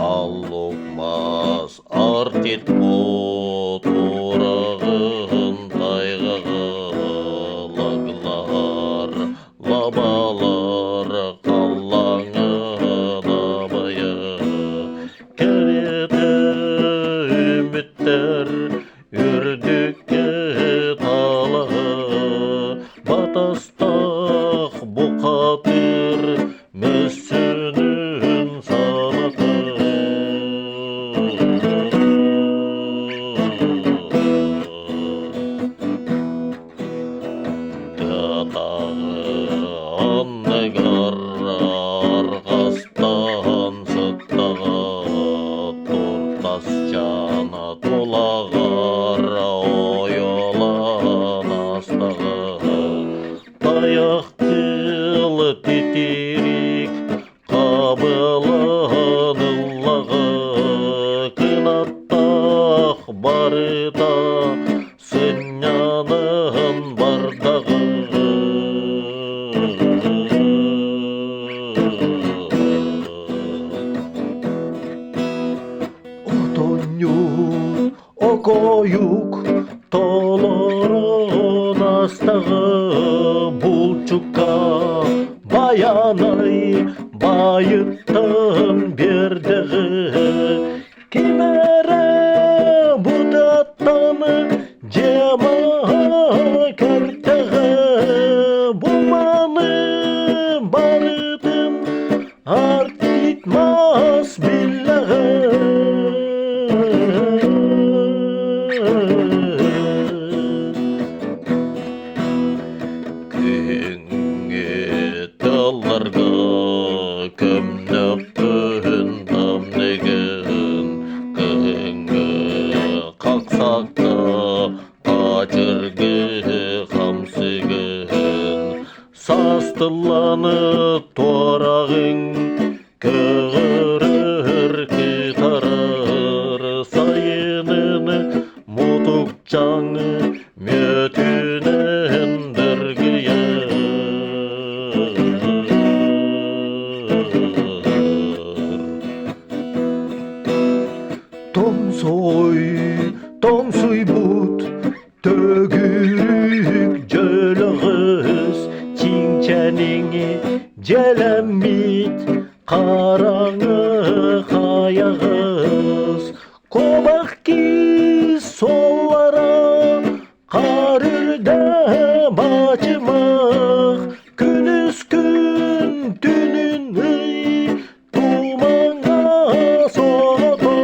аллукмас артит ботурағын тайғағылаглар лабалар қаллаңы дабайы кереті үміттер үрдікке талағы батастақ бұқатыр мүсінін санаты датағы аннығар арғастан сыттағы туртас жана толағар ойолан астағы таяқ қылы титерик қабыланылығы қынаттақ барыда сынянын бардағы отонюк окоюк толорон астағы булчукка баянай байыттын бердігі кемәрі бұдаттаны жема кәртігі бұманы барытын артитмас билләғы талларға көмнөкпүн тамнеген кыңы қақсақта қачырғы қамсыген састыланы торағың көгірір китарыр сайынын мутук жаңы мөтүнен діргіе Тоңсой бұт төгірік жөліғіз чинчәніңе жәләммит қараңы қаяғыз қобақ кіз солара қарырда бачымақ күніс күн түнін тумаңа соғады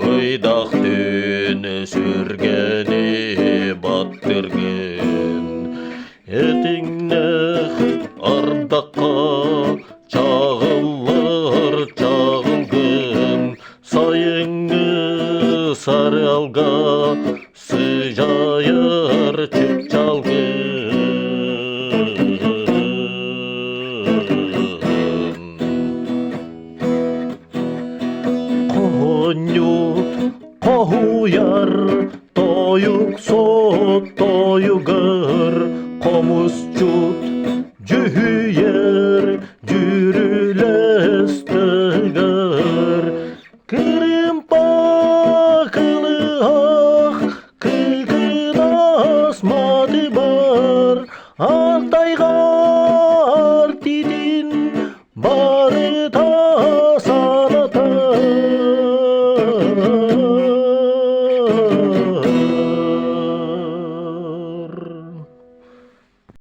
Ойдақ түні сүргені баттырген етіңнәқ ардаққа чағылыр чағылгын сайыңы сары алға сыжайыр чүп чалгын қонют қоуяр тойук сот тойугыр қомус чут жүйер жүрілестігір кірім пақылы ақ күйкідас маты бар артайға артидин барыта